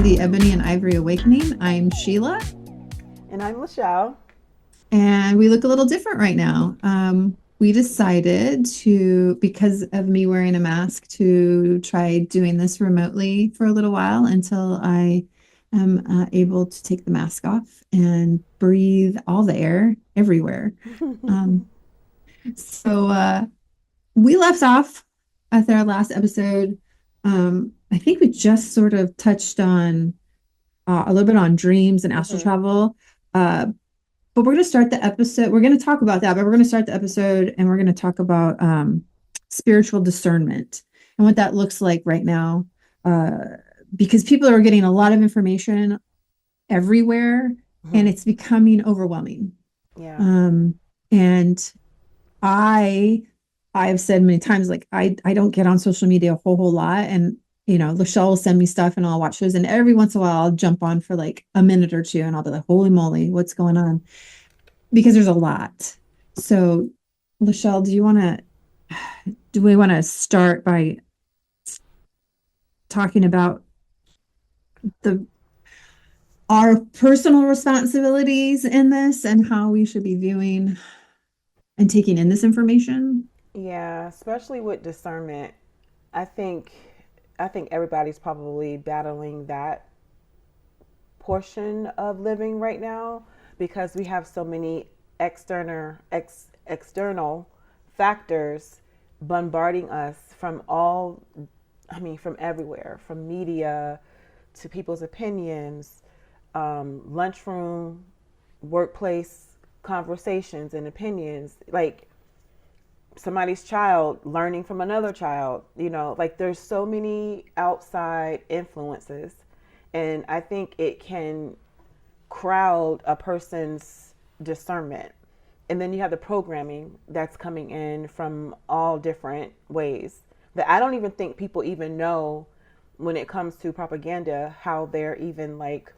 to the Ebony and Ivory Awakening. I'm Sheila, And I'm LaChele. and we look a little different right now. We decided to, because of me wearing a mask, to try doing this remotely for a little while until I am able to take the mask off and breathe all the air everywhere. Um, so we left off after our last episode. I think we just sort of touched on a little bit on dreams and astral travel. Uh, but we're going to start the episode. We're going to talk about that, but we're going to start the episode and we're going to talk about spiritual discernment and what that looks like right now. Because people are getting a lot of information everywhere and it's becoming overwhelming. Yeah. And I've said many times, like I don't get on social media a whole lot. And LaChele will send me stuff and I'll watch those. And every once in a while I'll jump on for like a minute or two and I'll be like, holy moly, what's going on? Because there's a lot. So LaChele, do we want to start by talking about our personal responsibilities in this and how we should be viewing and taking in this information? Yeah, especially with discernment. I think everybody's probably battling that portion of living right now because we have so many external factors bombarding us from from everywhere, from media to people's opinions, lunchroom, workplace conversations and opinions, like somebody's child learning from another child, like there's so many outside influences. And I think it can crowd a person's discernment. And then you have the programming that's coming in from all different ways that I don't even think people even know when it comes to propaganda, how they're even like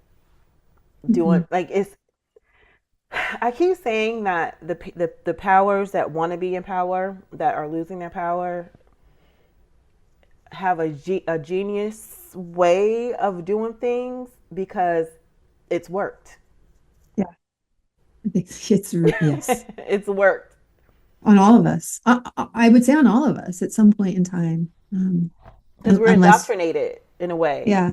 doing, like I keep saying that the powers that want to be in power, that are losing their power, have a genius way of doing things because it's worked. Yeah, I think yes. It's worked. On all of us. I would say on all of us at some point in time. Because we're Unless, indoctrinated in a way. yeah.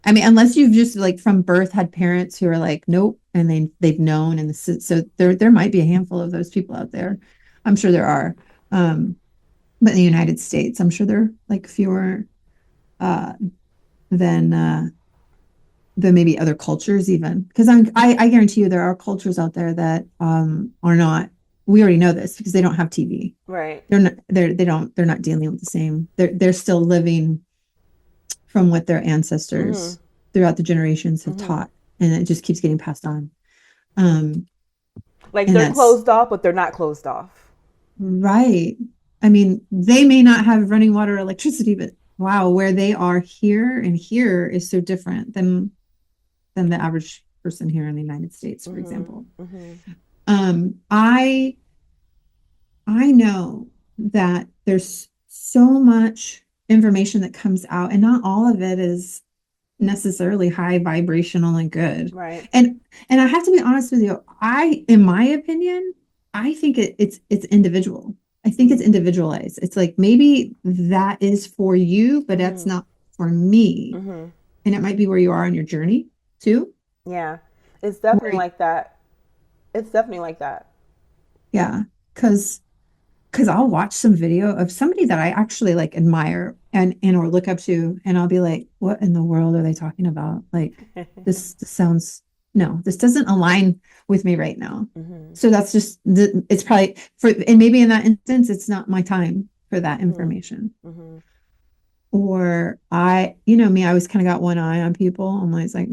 I mean, unless you've just like from birth had parents who are like, nope, and they've known, and so there might be a handful of those people out there. I'm sure there are, but in the United States, I'm sure there are like fewer uh, than maybe other cultures even. Because I guarantee you there are cultures out there that are not. We already know this because they don't have TV. Right. They're not dealing with the same. They're still living from what their ancestors throughout the generations have taught, and it just keeps getting passed on. Like they're closed off, but they're not closed off. Right. I mean, they may not have running water or electricity, but wow, where they are here and here is so different than the average person here in the United States, for example. I know that there's so much information that comes out, and not all of it is necessarily high vibrational and good. Right. And I have to be honest with you, in my opinion, I think it's individual. I think it's individualized. It's like maybe that is for you, but that's not for me. And it might be where you are on your journey too. Yeah. It's definitely like that. It's definitely like that. Yeah. Because I'll watch some video of somebody that I actually like admire and or look up to, and I'll be like, what in the world are they talking about? Like this sounds, no, this doesn't align with me right now. So that's just it's probably and maybe in that instance it's not my time for that information. Or me, I always kind of got one eye on people. I'm always like,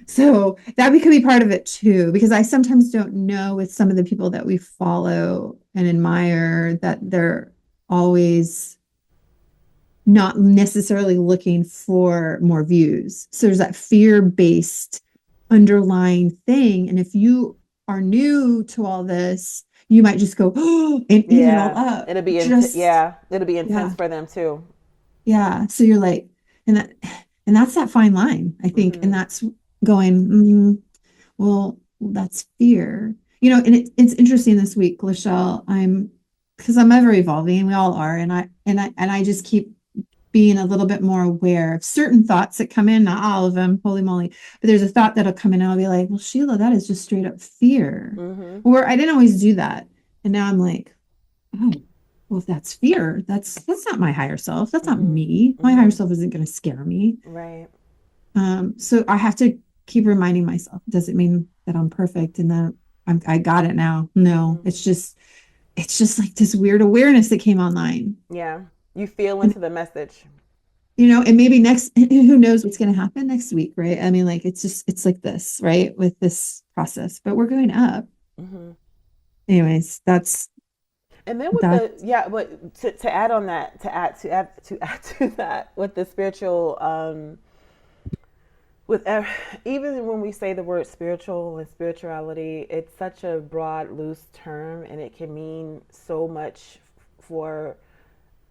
So that could be part of it too, because I sometimes don't know with some of the people that we follow and admire that they're always not necessarily looking for more views. So there's that fear-based underlying thing. And if you are new to all this, you might just go, oh, and eat it all up. It'll be intense for them too. Yeah. So you're like, and that, and that's that fine line, I think. And Mm-hmm. that's going, well, that's fear, and it's interesting this week, LaChele, because I'm ever evolving, and we all are. And I just keep being a little bit more aware of certain thoughts that come in, not all of them, holy moly, but there's a thought that'll come in and I'll be like, well, Sheila, that is just straight up fear. Mm-hmm. Or I didn't always do that. And now I'm like, oh, well, if that's fear, that's not my higher self. That's not Mm-hmm. me. My higher Mm-hmm. self isn't going to scare me. Right. So I have to keep reminding myself. It doesn't mean that I'm perfect and that I got it now. No, Mm-hmm. it's just like this weird awareness that came online. Yeah. You feel And into the message. and maybe next, who knows what's going to happen next week, right? I mean, like, it's like this, right? With this process, but we're going up. Mm-hmm. Anyways, that's And then with that. the yeah, but to add on that, to add to that, with the spiritual, with even when we say the word spiritual and spirituality, it's such a broad, loose term, and it can mean so much for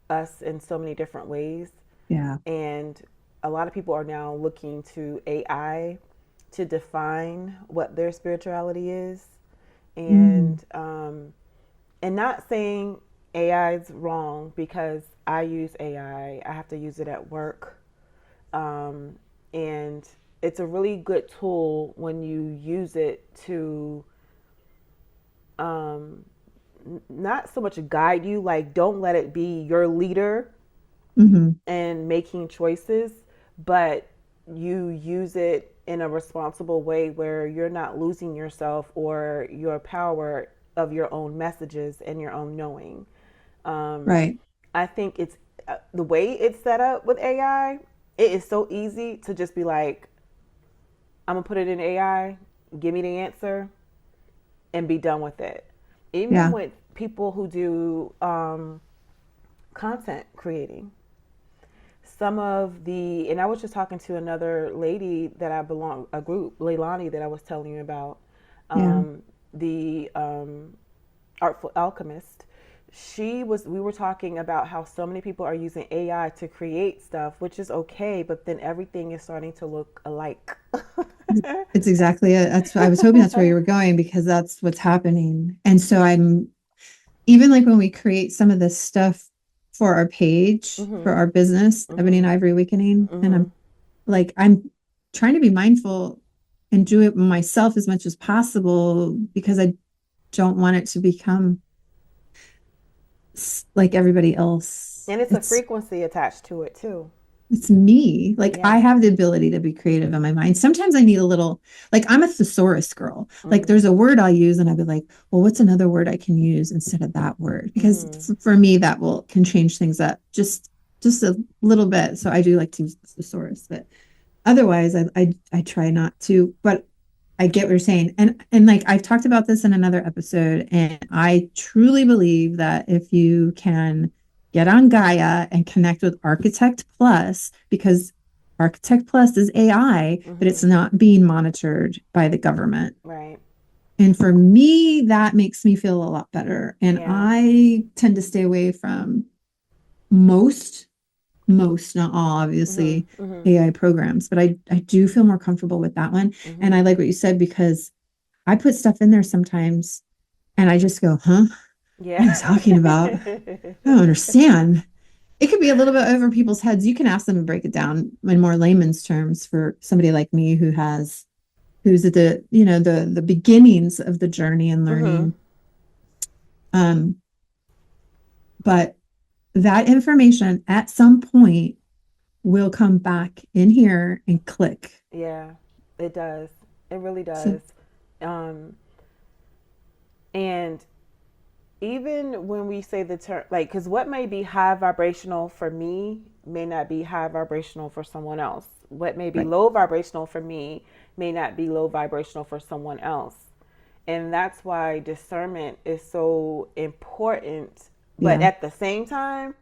us in so many different ways. Yeah. And a lot of people are now looking to AI to define what their spirituality is, Mm, and not saying AI is wrong, because I use AI. I have to use it at work, and it's a really good tool when you use it to um, not so much guide you. Like, don't let it be your leader hmm and making choices, but you use it in a responsible way where you're not losing yourself or your power of your own messages and your own knowing. Um, Right. I think it's the way it's set up with AI. It is so easy to just be like, I'm gonna put it in AI, give me the answer, and be done with it. Even Yeah. with people who do content creating, some of the, and I was just talking to another lady that I belong, a group, Leilani, that I was telling you about, Yeah. the Artful Alchemist. We were talking about how so many people are using AI to create stuff, which is okay, but then everything is starting to look alike. It's exactly it. I was hoping that's where you were going because that's what's happening. And so I'm even like when we create some of this stuff for our page, for Mhm. our business, Ebony and Mhm. Ivory Awakening, and Mhm. I'm trying to be mindful and do it myself as much as possible because I don't want it to become like everybody else. And it's a It's frequency attached to it too. it's me. Like Yeah. I have the ability to be creative in my mind. Sometimes I need a little, like I'm a thesaurus girl. Like Mhm. there's a word I'll use and I'll be like, well, what's another word I can use instead of that word? Because Mhm. for me, that will can change things up just a little bit. So I do like to use the thesaurus, but otherwise I try not to. But I get what you're saying. And like I've talked about this in another episode, and I truly believe that if you can get on Gaia and connect with Architect Plus, because Architect Plus is AI, but it's Mhm. not being monitored by the government. Right. And for me, that makes me feel a lot better. And Yeah. I tend to stay away from most, not all, Mhm. obviously, Mhm. AI programs, but I do feel more comfortable with that one. And Mhm. I like what you said because I put stuff in there sometimes and I just go, huh? Yeah. What are you talking about? I don't understand. It could be a little bit over people's heads. You can ask them to break it down in more layman's terms for somebody like me who's at the beginnings of the journey and Mhm. learning. Um, but that information at some point will come back in here and click. Yeah. It does. It really So does. Um, and even when we say the term, like, because what may be high vibrational for me may not be high vibrational for someone else. What may be right. low vibrational for me may not be low vibrational for someone else. And that's why discernment is so important. But Yeah. at the same time,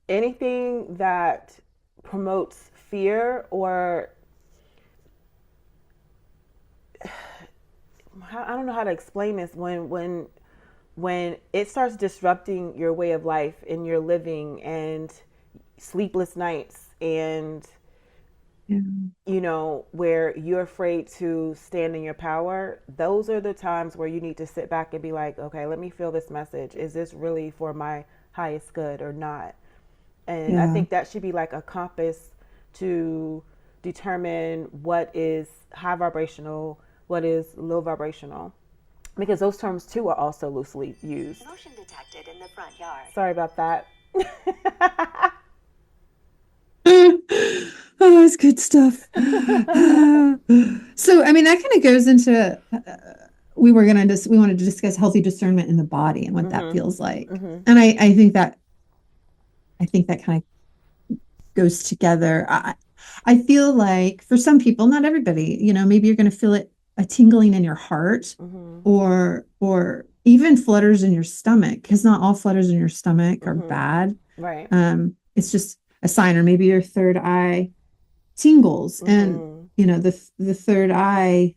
anything that promotes fear, or I don't know how to explain this, when it starts disrupting your way of life and your living and sleepless nights and Yeah. where you're afraid to stand in your power, those are the times where you need to sit back and be like, okay, let me feel this message. Is this really for my highest good or not? And I Yeah. think that should be like a compass to determine what is high vibrational, what is low vibrational, because those terms too are also loosely used. Motion detected in the front yard. Sorry about that. Oh, it's good stuff. So, I mean, that kind of goes into we wanted to discuss healthy discernment in the body and what that Mhm. feels like. Mhm. And I think that kind of goes together. I feel like for some people, not everybody, maybe you're going to feel a tingling in your heart Mhm. or even flutters in your stomach, because not all flutters in your stomach are Mhm. bad. Right. It's just a sign, or maybe your third eye tingles, and Mhm. the third eye,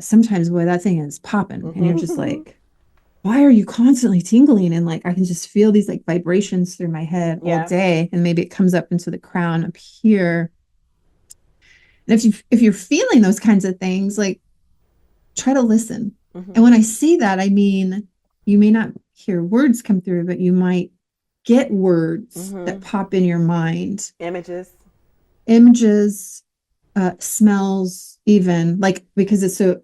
sometimes, boy, that thing is popping, and you're just Mhm. like, why are you constantly tingling? And like I can just feel these like vibrations through my head all Yeah. day, and maybe it comes up into the crown up here. And if you're feeling those kinds of things, like, try to listen. And Mhm. when I see that, I mean, you may not hear words come through, but you might get words that Mhm. pop in your mind, Images. images, smells, even like, because it's so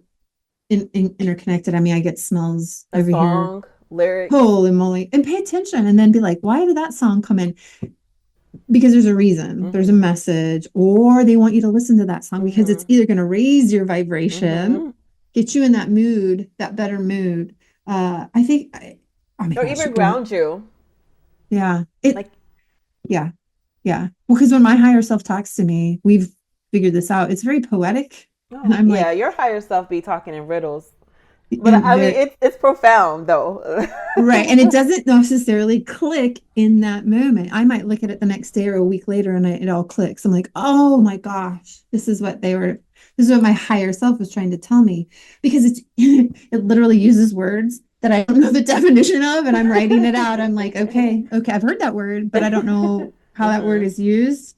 interconnected. I mean, I get smells A over here. song. Lyrics. Holy moly. And pay attention and then be like, why did that song come in? Because there's a reason, there's a Mhm. message, or they want you to listen to that song because it's Mhm. either going to raise your vibration, Mhm. get you in that mood, that better mood. I think, oh my Or gosh, even ground you. yeah, Like, yeah, yeah. Well, because when my higher self talks to me, we've figured this out. It's very poetic. And oh I'm yeah, like, your higher self be talking in riddles. But I mean, very, it's profound though. right. And it doesn't necessarily click in that moment. I might look at it the next day or a week later and it all clicks. I'm like, oh my gosh, this is what my higher self was trying to tell me. Because it literally uses words that I don't know the definition of, and I'm writing it out. I'm like, okay, I've heard that word, but I don't know how that word Mhm. is used.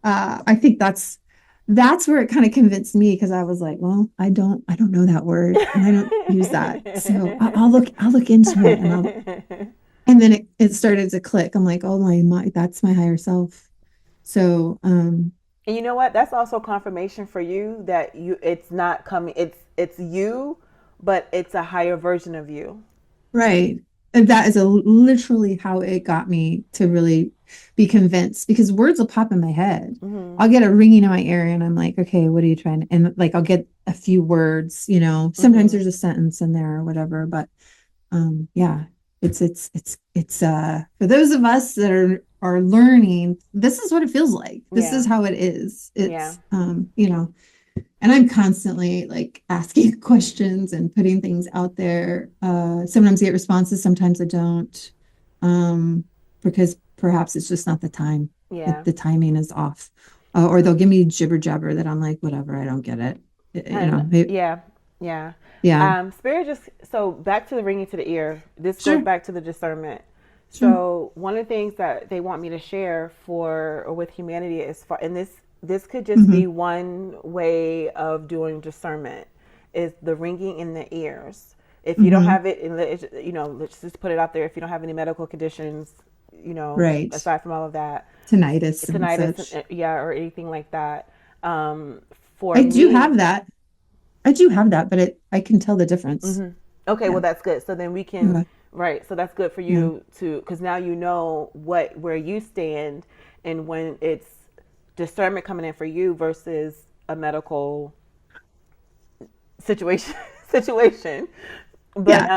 I think that's where it kind of convinced me, because I was like, well, I don't know that word and I don't use that. So I'll look into it, and then it started to click. I'm like, oh my, that's my higher self. So, And you know what? That's also confirmation for you that it's not coming, it's you, but it's a higher version of you. right. And that is literally how it got me to really be convinced, because words will pop in my head. Mhm. I'll get a ringing in my ear and I'm like, okay, what are you trying to, and like I'll get a few words, sometimes Mhm. there's a sentence in there or whatever, but yeah, it's for those of us that are learning, this is what it feels like. This Yeah. is how it is. Yeah. And I'm constantly like asking questions and putting things out there. Sometimes I get responses, sometimes I don't. Because perhaps it's just not the time. Yeah. The timing is off. Or they'll give me jibber jabber that I'm like, whatever, I don't get it. And yeah. Yeah. Yeah, Spirit just, so back to the ringing to the ear. This goes sure, back to the discernment. sure. So one of the things that they want me to share for or with humanity is for, and this could just Hmm. be one way of doing discernment, is the ringing in the ears. If you don't Hmm. have it, let's just put it out there. If you don't have any medical conditions, Right. aside from all of that, Tinnitus and tinnitus, such. yeah, or anything like that. Um, for I do me, have that. I do have that, but I can tell the difference. hmm. Okay, well Yeah. that's good. So then we can, Okay. right. So that's good for Yeah. you to, because now you know where you stand, and when it's discernment coming in for you versus a medical situation situation. But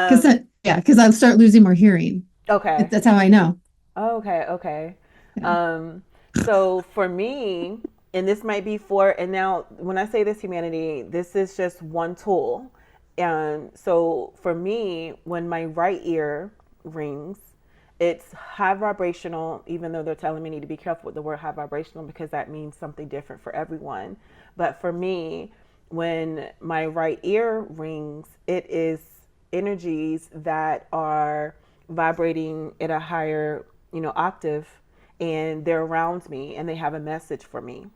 Yeah. Because I'll start losing more hearing. okay, That's how I know. okay. Yeah. Um, so for me, and this might be for, and now when I say this, humanity, this is just one tool. And so for me, when my right ear rings, it's high vibrational, even though they're telling me I need to be careful with the word high vibrational because that means something different for everyone. But for me, when my right ear rings, it is energies that are vibrating at a higher, octave, and they're around me and they have a message for me.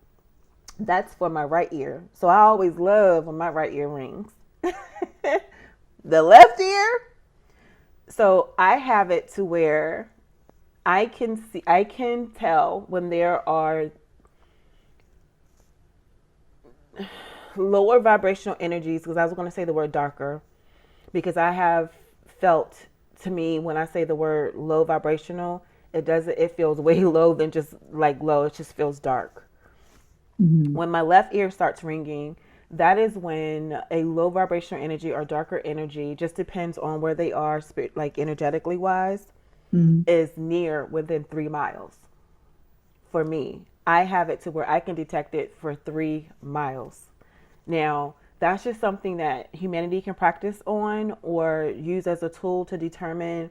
That's for my right ear. So I always love when my right ear rings. The left ear, so I have it to where I can tell when there are lower vibrational energies, because I was going to say the word darker, because I have felt, to me, when I say the word low vibrational, it feels way low than just like low. It just feels dark. Mhm. When my left ear starts ringing, that is when a low vibrational energy or darker energy, just depends on where they are, like energetically wise, Mhm. is near within 3 miles. For me, I have it to where I can detect it for 3 miles. Now, that's just something that humanity can practice on or use as a tool to determine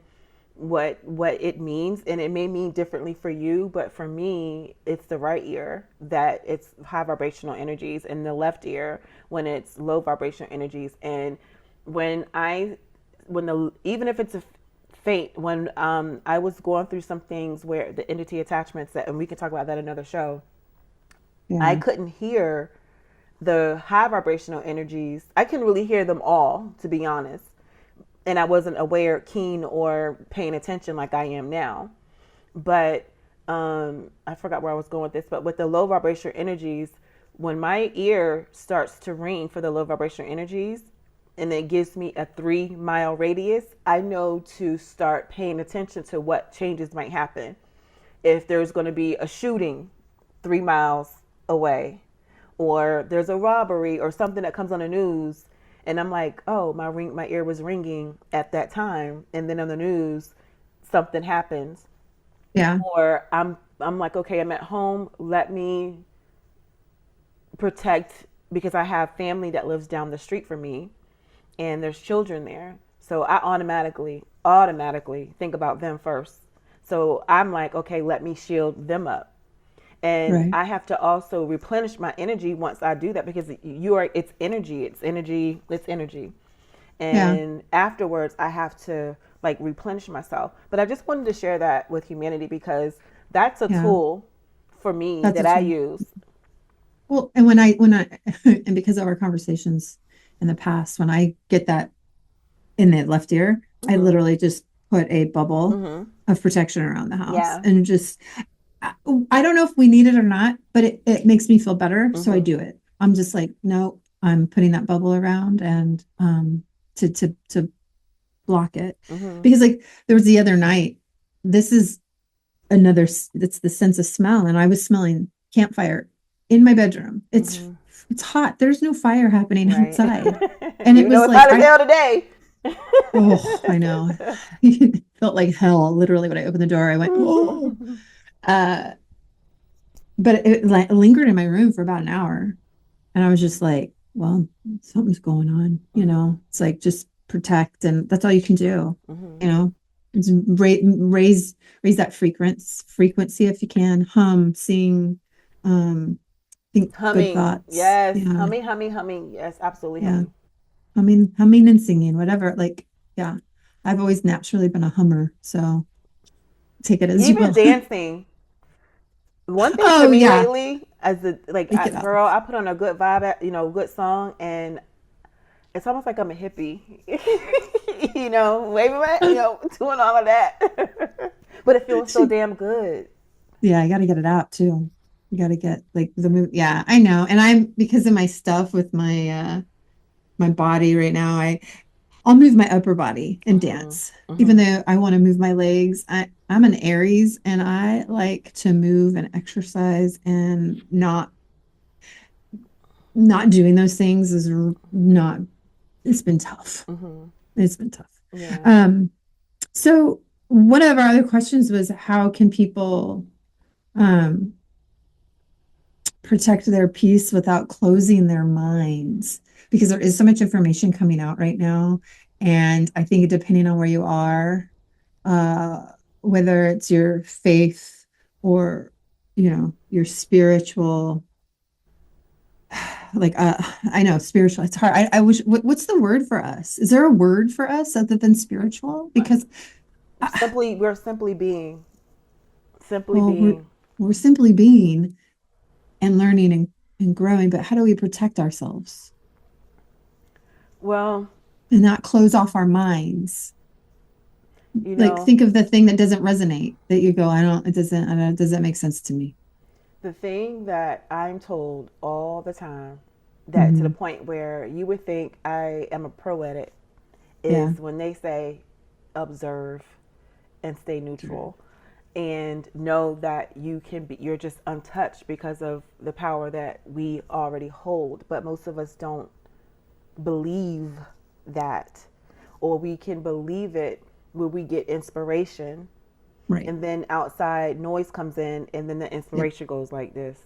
what it means, and it may mean differently for you, but for me it's the right ear that it's high vibrational energies, and the left ear when it's low vibrational energies. And when I when the even if it's a faint, when I was going through some things where the entity attachments, that, and we can talk about that in another show, I Yeah. couldn't hear the high vibrational energies. I couldn't really hear them all, to be honest, and I wasn't aware, keen, or paying attention like I am now. But I forgot where I was going with this. But with the low vibrational energies, when my ear starts to ring for the low vibrational energies, and it gives me a 3 mile radius, I know to start paying attention to what changes might happen. If there's going to be a shooting 3 miles away, or there's a robbery or something that comes on the news, and I'm like, oh, my ear was ringing at that time, and then on the news something happens, Yeah. or I'm like, okay, I'm at home, let me protect, because I have family that lives down the street from me, and there's children there, so I automatically think about them first. So I'm like, okay, let me shield them up. And Right. I have to also replenish my energy once I do that, because it's energy. Yeah. And afterwards I have to like replenish myself. But I just wanted to share that with humanity, because that's a Yeah. tool for me That's that a I tool. use. Well, and and because of our conversations in the past, when I get that in the left ear, I Mhm. literally just put a bubble Mhm. of protection around the house Yeah. and just, I, I don't know if we need it or not, but it makes me feel better. So I Mhm. do it. I'm just like, no, I'm putting that bubble around and to block it. Mhm. Because like there was the other night, this is it's the sense of smell. And I was smelling campfire in my bedroom. Mhm. It's hot. There's no fire happening Right. outside. And it Even though was it's like hot as hell today. oh, I know. It felt like hell. Literally, when I opened the door, I went, oh. Uh, but it like lingered in my room for about an hour. And I was just like, well, something's going on, Mhm. It's like just protect, and that's all you can do, Mhm. you know. It's raise that frequency if you can. Hum, sing, think good Humming. thoughts. Yes. Yeah, Humming, humming, humming. Yes, absolutely yeah. humming. Humming and singing, whatever. Like, yeah. I've always naturally been a hummer, so take it as you Even will. dancing. One thing for Oh me yeah, lately, as the like, take it off. girl, I put on a good vibe, good song, and it's almost like I'm a hippie, waving my, doing all of that, but it feels so damn good. Yeah, I got to get it out too. You got to get like the move. Yeah, I know. And I'm because of my stuff with my body right now, I'll move my upper body and Mhm. dance. Even Mhm. though I want to move my legs. I'm an Aries and I like to move and exercise, and not doing those things is not it's been tough. Mhm. It's been tough. Yeah. Um so one of our other questions was how can people um protect their peace without closing their minds, because there is so much information coming out right now, and I think depending on where you are, uh whether it's your faith or your spiritual, like I know spiritual, it's hard. I wish, what's the word for us? Is there a word for us other than spiritual? Because We're simply being, simply well, we're being. we're simply being and learning and and growing, but how do we protect ourselves Well, and not close off our minds? you Like know, think of the thing that doesn't resonate that you go, it doesn't make sense to me. the thing that I'm told all the time, that to the Hmm. point where you would think I am a pro at it, Yeah. is when they say observe and stay True. neutral and know that you're just untouched because of the power that we already hold. But most of us don't believe that, or we can believe it when we get inspiration, Right. and then outside noise comes in, and then the Yep. inspiration goes like this,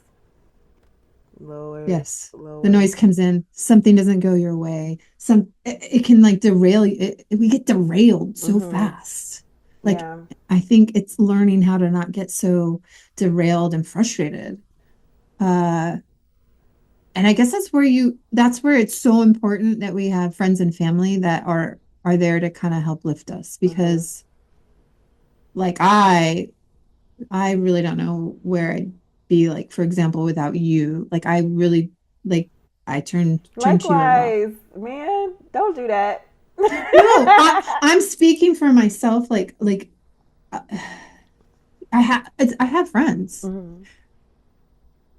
lower, Yes. The lower. noise comes in, something doesn't go your way. It can like derail you. We get derailed so Mm-hmm. fast. Like Yeah. I think it's learning how to not get so derailed and frustrated. Uh, and I guess that's where it's so important that we have friends and family that are there to kind of help lift us Mm-hmm. because like I really don't know where I'd be like, for example, without you. Like I really like I turn to you a lot. Likewise, man, don't do that. No, I'm speaking for myself. Uh, I have friends. Mm-hmm.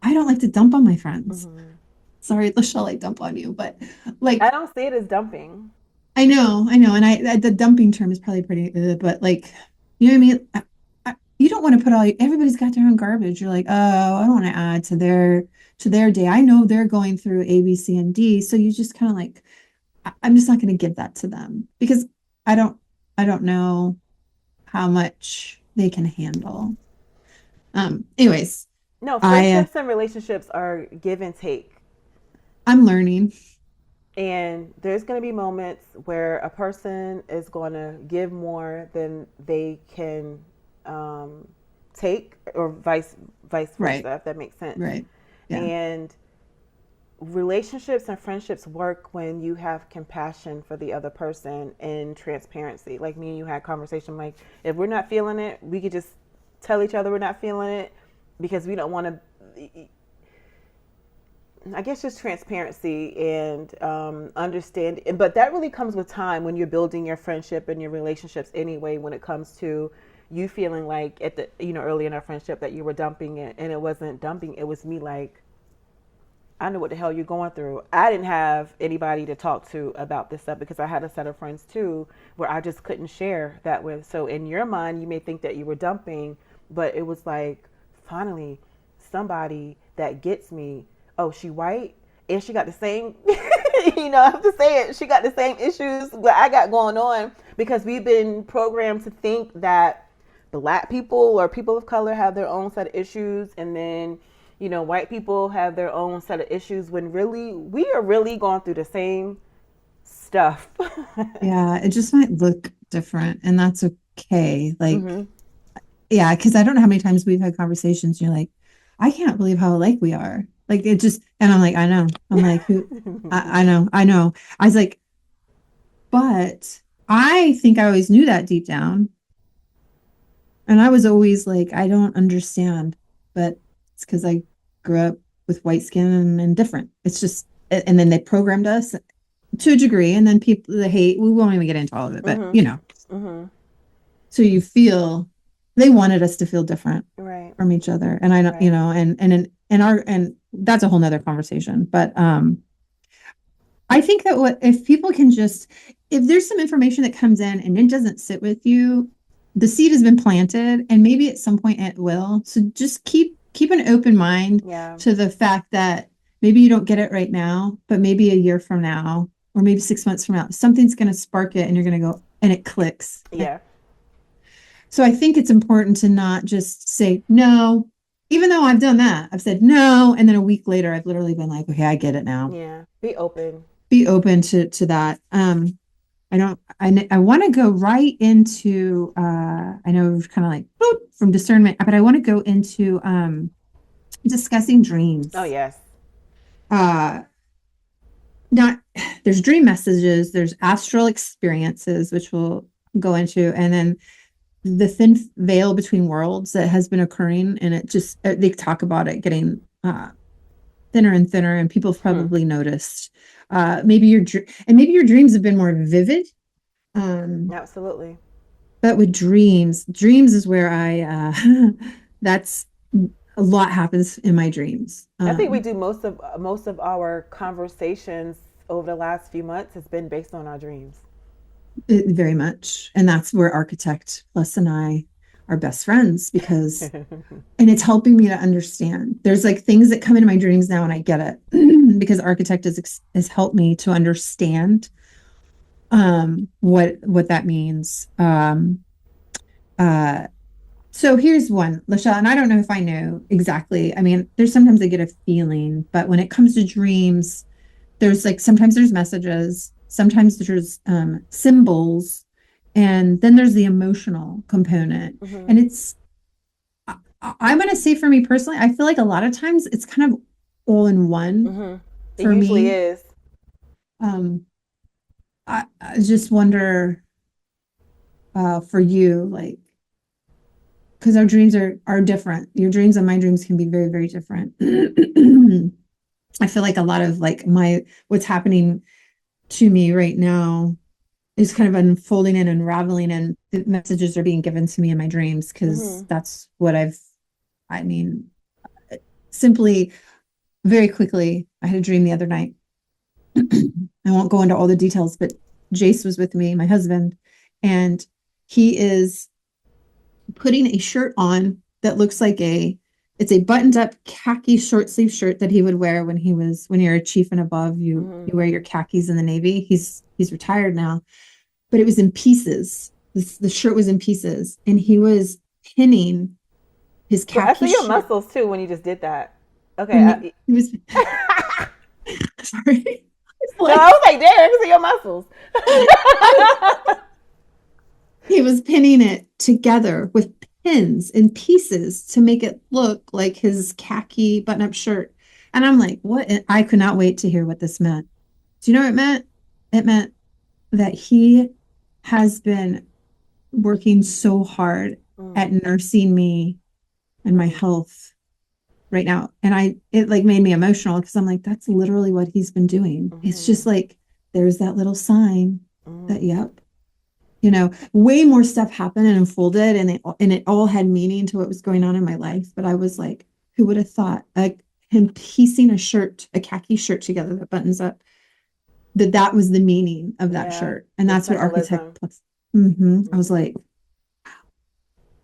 I don't like to dump on my friends. Mm-hmm. Sorry, LaChele, I dump on you, but like I don't see it as dumping. I know, and the dumping term is probably pretty, but like, you know what I mean? You don't want to put everybody's got their own garbage. You're like, oh, I don't want to add to their day. I know they're going through A, B, C, and D, so you just kind of like, I'm just not going to give that to them because I don't I don't know how much they can handle. Anyways, No, I friendships and relationships are give and take. I'm learning. And there's going to be moments where a person is going to give more than they can um, take, or vice Right, versa, if that makes sense. right. Yeah. And relationships and friendships work when you have compassion for the other person and transparency. Like me and you had conversation. Like if we're not feeling it, we could just tell each other we're not feeling it because we don't want to. I guess just transparency and understand, but that really comes with time when you're building your friendship and your relationships anyway. When it comes to you feeling like at the early in our friendship that you were dumping it, and it wasn't dumping, it was me like, I know what the hell you're going through. I didn't have anybody to talk to about this stuff because I had a set of friends too where I just couldn't share that with. So in your mind, you may think that you were dumping, but it was like finally somebody that gets me. Oh, she white and she got the same, I have to say it. She got the same issues that I got going on because we've been programmed to think that black people or people of color have their own set of issues, and then white people have their own set of issues, when really we are really going through the same stuff. Yeah, it just might look different, and that's okay. Like, Mm-hmm. yeah, because I don't know how many times we've had conversations. And you're like, I can't believe how alike we are. Like, it just, and I'm like, I know. I'm like, who? I know, I know. I was like, but I think I always knew that deep down, and I was always like, I don't understand, but it's because I grew up with white skin and different. It's just, and then they programmed us to a degree, and then people the hate. We won't even get into all of it, but Mm-hmm. Mm-hmm. so you feel they wanted us to feel different Right. from each other, and I don't, Right. and that's a whole nother conversation. But I think that what if people can just if there's some information that comes in and it doesn't sit with you, the seed has been planted, and maybe at some point it will. So just keep an open mind Yeah. to the fact that maybe you don't get it right now, but maybe a year from now, or maybe 6 months from now, something's going to spark it, and you're going to go and it clicks. Yeah. So I think it's important to not just say no, even though I've done that. I've said no, and then a week later, I've literally been like, okay, I get it now. Yeah. Be open. Be open to that. I don't. I want to go right into. I know kind of like boop, from discernment, but I want to go into discussing Oh dreams. yes. Uh, not there's dream messages. There's astral experiences, which we'll go into, and then the thin veil between worlds that has been occurring, and it just they talk about it getting thinner and thinner, and people have Hmm. probably noticed. Maybe maybe your dreams have been more vivid. Um, Absolutely. but with dreams is where I that's a lot happens in my dreams. I think we do most of our conversations over the last few months has been based on our dreams. Very much. And that's where Architect Plus and I are best friends because, and it's helping me to understand. There's like things that come into my dreams now and I get it because Architect has helped me to understand what that means. Uh so here's one, LaChele, and I don't know if I know exactly. I mean, there's sometimes I get a feeling, but when it comes to dreams, there's like sometimes there's messages, sometimes there's symbols, and then there's the emotional component. Hmm. And I'm going to say for me personally, I feel like a lot of times it's kind of all in one Hmm. It for usually me. is. um I just wonder for you, like, because our dreams are different. Your dreams and my dreams can be very, very different. I feel like a lot of like my what's happening to me right now is kind of unfolding and unraveling, and the messages are being given to me in my dreams because Hmm. that's what I mean, simply, very quickly, I had a dream the other night. I won't go into all the details, but Jace was with me, my husband, and he is putting a shirt on that looks like it's a buttoned up khaki short sleeve shirt that he would wear when you're a chief and above, Hmm. you wear your khakis in the Navy. He's retired now, but it was in pieces. The shirt was in pieces, and he was pinning his I khaki see your shirt. muscles too when you just did that. Okay. He was sorry. It's No, like I was like, damn, I can see your muscles. he was pinning it together with pins and pieces to make it look like his khaki button-up shirt. And I'm like, what? And I could not wait to hear what this meant. Do you know what it meant? It meant that he has been working so hard Mm, at nursing me and my mm, health right now. And it like made me emotional because I'm like, that's literally what he's been doing. It's mm, just like, there's that little sign that, mm. yep, way more stuff happened and unfolded, and it all had meaning to what was going on in my life. But I was like, who would have thought, like, him piecing a khaki shirt together that buttons up, that was the meaning of that Yeah, shirt. And the that's what Architect symbolism. Plus. Mm-hmm. I was Hmm. like,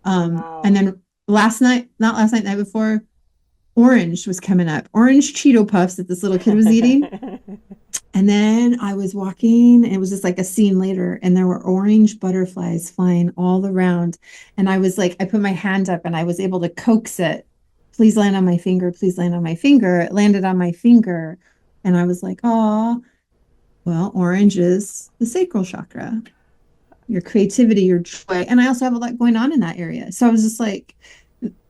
and Wow. then not last night, night before, orange was coming up, orange Cheeto puffs that this little kid was eating. And then I was walking, and it was just like a scene later, and there were orange butterflies flying all around. And I was like, I put my hand up and I was able to coax it. Please land on my finger. Please land on my finger. It landed on my finger. And I was like, oh, well, orange is the sacral chakra, your creativity, your joy. And I also have a lot going on in that area. So I was just like,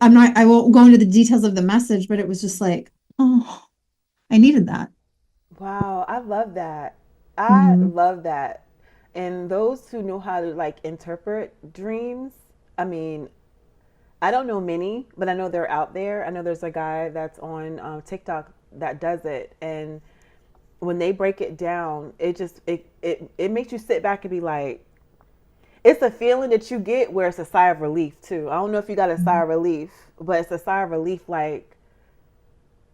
I won't go into the details of the message, but it was just like, oh, I needed that. Wow, I love that. I Mm-hmm. love that. And those who know how to like interpret dreams, I mean, I don't know many, but I know they're out there. I know there's a guy that's on TikTok that does it, and when they break it down, it makes you sit back and be like, it's a feeling that you get where it's a sigh of relief too. I don't know if you got a sigh of relief, but it's a sigh of relief like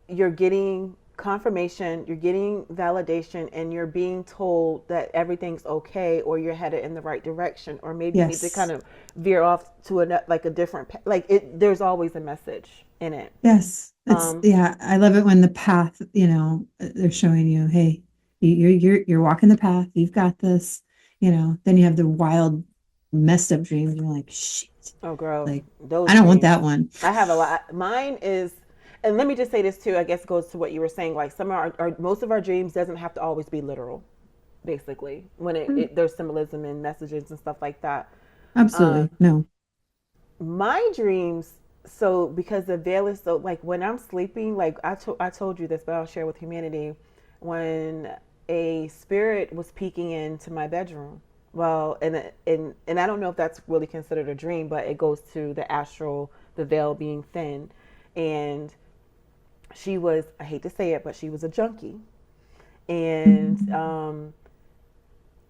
you're getting confirmation, you're getting validation, and you're being told that everything's okay, or you're headed in the right direction, or maybe you need to kind Yes. of veer off to a different like it. There's always a message in it. Yes, Um, yeah, I love it when the path, they're showing you, hey, you're walking the path, you've got this, then you have the wild, messed up dreams, and you're like, shit, oh, girl, like, those I don't want dreams. that one. I have a lot. Mine is, and let me just say this too. I guess goes to what you were saying. Like some of most of our dreams doesn't have to always be literal. Basically, when there's symbolism and messages and stuff like that. Absolutely. Um, No. my dreams, so because the veil is so like when I'm sleeping, like I told you this, but I'll share with humanity. When a spirit was peeking into my bedroom, well, and I don't know if that's really considered a dream, but it goes to the astral, the veil being thin, and she was, I hate to say it, but she was a junkie. And Mhm.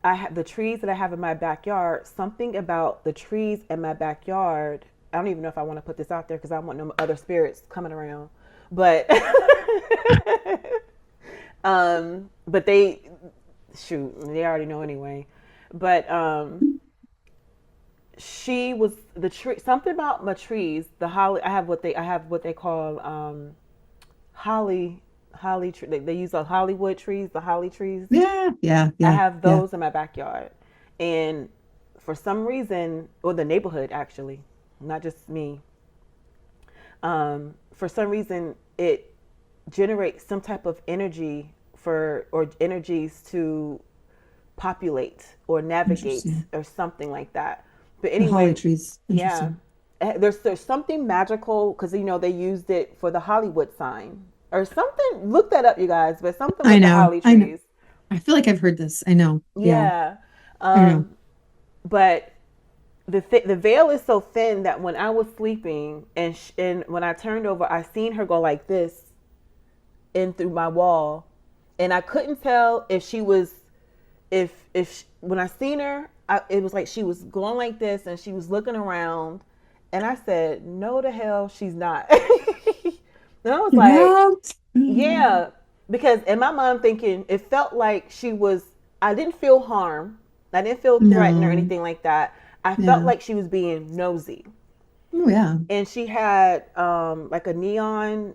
I have the trees that I have in my backyard. Something about the trees in my backyard. I don't even know if I want to put this out there because I don't want no other spirits coming around. But but they shoot, they already know anyway. But she was the tree. Something about my trees. The holly. I have what they call holly holly tree. They use the Hollywood trees. The holly trees. Yeah, yeah, I yeah, have yeah. those in my backyard, and for some reason, or the neighborhood actually, not just me. For some reason, it generates some type of energy for or energies to populate or navigate Interesting. or something like that. But The holly anyway, trees. yeah, Interesting. there's something magical because they used it for the Hollywood sign or something. Look that up, you guys. But something I with the know. holly I know. trees. I feel like I've heard this. I know. Yeah, Yeah, I know. but the veil is so thin that when I was sleeping and when I turned over, I seen her go like this in through my wall, and I couldn't tell if she was if when I seen her, it was like she was going like this and she was looking around, and I said, "No, the hell, she's not." And I was Get like, out. Mm. "Yeah," because in my mind, thinking it felt like she was. I didn't feel harm. I didn't feel threatened or No. anything like that. I felt Yeah. like she was being nosy, Oh, yeah. and she had like a neon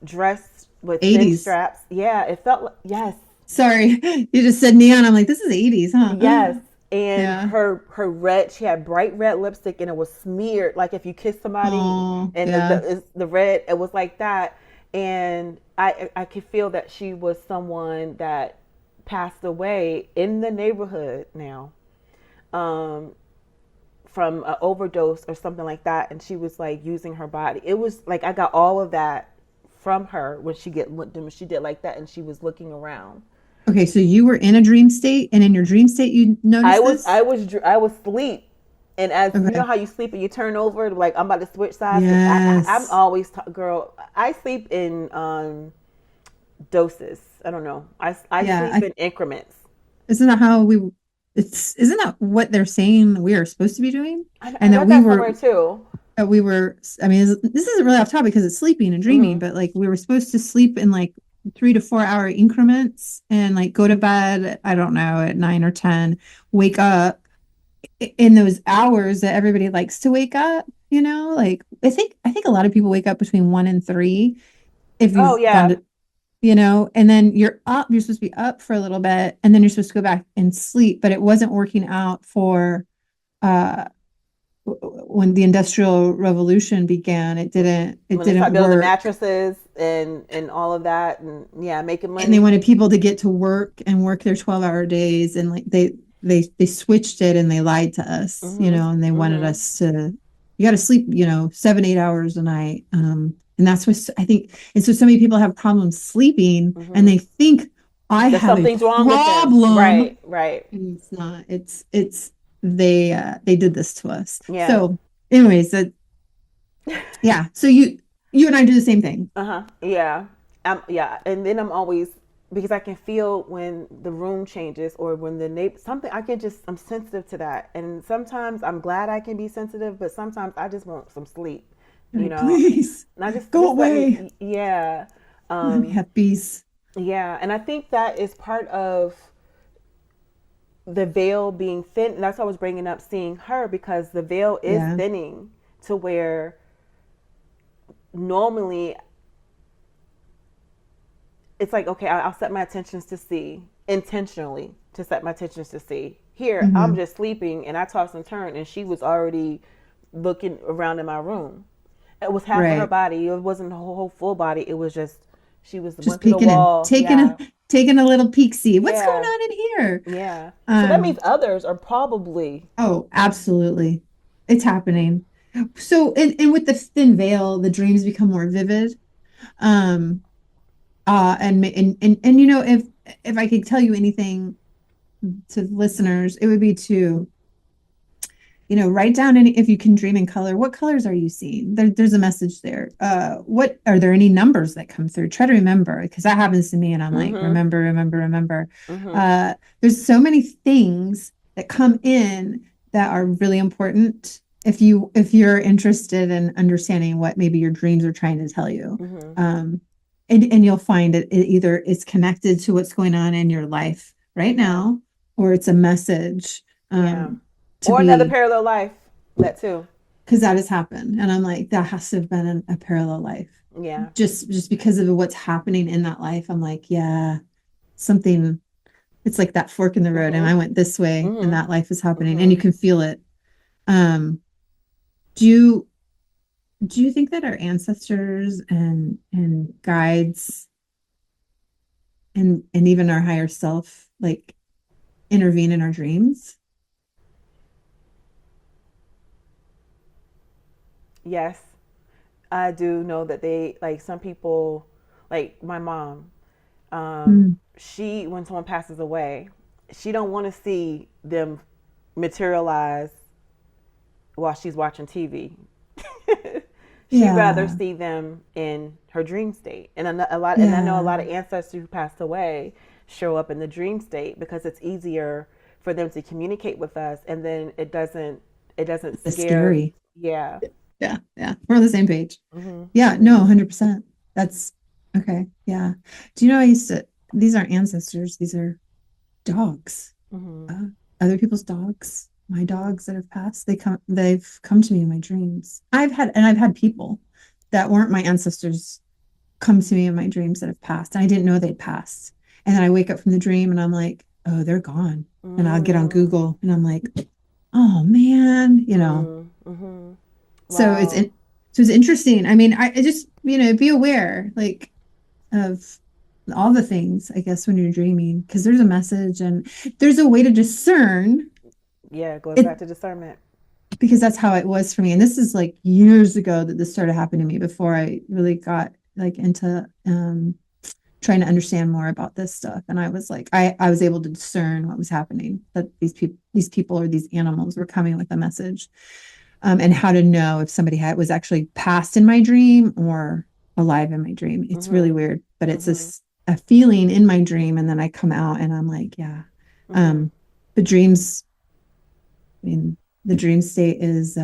dress with thin 80s. straps. Yeah, it felt like yes. Sorry. You just said neon. I'm like, this is 80s, huh? Yes, and Yeah. her red. She had bright red lipstick, and it was smeared like if you kiss somebody, Oh, and yeah. the red. It was like that, and I could feel that she was someone that passed away in the neighborhood now, um, from an overdose or something like that, and she was like using her body. It was like I got all of that from her when she did like that, and she was looking around. Okay, so you were in a dream state, and in your dream state, you I noticed was this? I was I was asleep, and as you know Okay. how you sleep and you turn over like I'm about to switch sides because I'm Yes. always girl. I sleep in doses. I don't know. I Yeah. sleep in increments. Isn't that how we, isn't that what they're saying we are supposed to be doing? I And read that somewhere too. that we were, I mean, this isn't really off topic because it's sleeping and dreaming, Hmm. but like we were supposed to sleep in like 3 to 4 hour increments and like go to bed, I don't know, at 9 or 10, wake up in those hours that everybody likes to wake up, like I think a lot of people wake up between 1 and 3 if Oh you've gone yeah. to, and then you're supposed to be up for a little bit and then you're supposed to go back and sleep, but it wasn't working out for uh when the industrial revolution began. it Hmm. didn't it When they didn't start building the work, mattresses and all of that, and yeah, making and they money. wanted people to get to work and work their 12-hour days, and like they switched it and they lied to us, Hmm. and they wanted Hmm. us to, you got to sleep, 7 8 hours a night, and that's what I think. And so many people have problems sleeping and Hmm. they think I That have a something's wrong with them. problem, Right. Right. and it's not. It's they did this to us. Yeah. So anyways, yeah, so you and I do the same thing. Uh-huh. Yeah. Yeah. And then I'm always because I can feel when the room changes or when the neighbor something I'm sensitive to that. And sometimes I'm glad I can be sensitive, but sometimes I just want some sleep, you Like, know. please And I go just let away. me yeah. Let me Um have peace. yeah, and I think that is part of the veil being thin. And that's why I was bringing up seeing her because the veil is Yeah. thinning to where normally it's like okay I'll set my attentions to see intentionally to set my attentions to see here I'm Hmm. just sleeping and I toss and turn and she was already looking around in my room. It was half of her Right. body. It wasn't the whole full body. It was just she was Just went through the peeking in, wall. Yeah. taking a little peek, see what's going Yeah. on in here. Yeah. So that means Um, others are probably oh, absolutely. It's happening. So, and with the thin veil, the dreams become more vivid. Um, and if I could tell you anything to listeners, it would be to write down any, if you can dream in color, what colors are you seeing? There's a message there. What are there any numbers that come through? Try to remember, because that happens to me and I'm like, Mm-hmm. remember, remember, remember. Mm-hmm. There's so many things that come in that are really important if you're interested in understanding what maybe your dreams are trying to tell you. Mm-hmm. And you'll find it either is connected to what's going on in your life right Yeah. now, or it's a message Yeah. to Or another be, parallel life. That too. because that has happened. And I'm like, that has to have been a parallel life. Yeah. Just because of what's happening in that life. I'm like, yeah, something, it's like that fork in the road. And Mm-hmm. I went this way and Mm-hmm. that life is happening and Mm-hmm. you can feel it. Um, do you do you think that our ancestors and guides and even our higher self like intervene in our dreams? Yes. I do know that they like some people like my mom. Mm, She when someone passes away, she don't want to see them materialize while she's watching TV. She'd rather yeah. see them in her dream state. And I know a Yeah. lot of ancestors who passed away show up in the dream state because it's easier for them to communicate with us, and then it doesn't It's scare. scary. Yeah. Yeah. Yeah. We're on the same page. Mhm. Yeah. Mhm. No, 100%. That's okay. Yeah. Do you know, I used to, these aren't ancestors, these are dogs, Mhm. uh, other people's dogs, my dogs that have passed. They've come to me in my dreams. I've had people that weren't my ancestors come to me in my dreams that have passed. And I didn't know they'd passed. And then I wake up from the dream and I'm like, oh, they're gone. And I'll get on Mm. Google and I'm like, oh man. Mm. Mhm. So it's Wow. in, so it's interesting. I mean, I just, be aware like of all the things, I guess, when you're dreaming, because there's a message and there's a way to discern Yeah, it goes it, back to discernment. because that's how it was for me. And this is like years ago that this started happening to me before I really got like into trying to understand more about this stuff. And I was like, I was able to discern what was happening, that these people or these animals were coming with a message, and how to know if somebody was actually passed in my dream or alive in my dream. It's really Mhm. weird, but it's Mhm. a feeling in my dream. And then I come out and I'm like, yeah. Mhm. Um, the dreams, I mean, the dream state is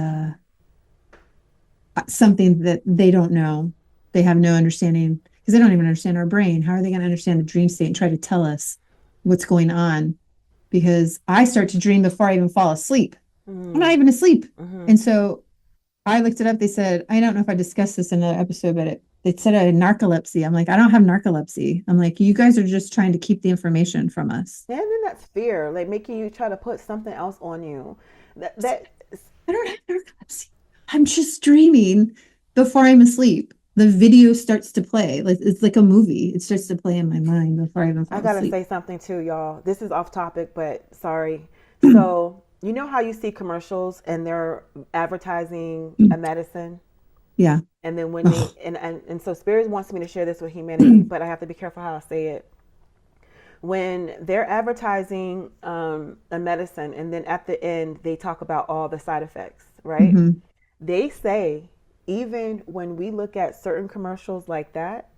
something that they don't know. They have no understanding because they don't even understand our brain. How are they going to understand the dream state and try to tell us what's going on? Because I start to dream before I even fall asleep. I'm not Mhm. even asleep. Mhm. And so I looked it up. They said, I don't know if I discussed this in an episode, but they said I had narcolepsy. I'm like, I don't have narcolepsy. I'm like, you guys are just trying to keep the information from us. And then that's fear, like making you try to put something else on you. That I don't have narcolepsy. I'm just dreaming before I'm asleep. The video starts to play. Like it's like a movie. It starts to play in my mind before I even I fall gotta asleep. say something too, y'all. This is off topic, but sorry. So you know how you see commercials and they're advertising a medicine, Yeah. and then when they Oh. and so Spirit wants me to share this with humanity, but I have to be careful how I say it. When they're advertising a medicine, and then at the end they talk about all the side effects, right? Hmm. They say even when we look at certain commercials like that,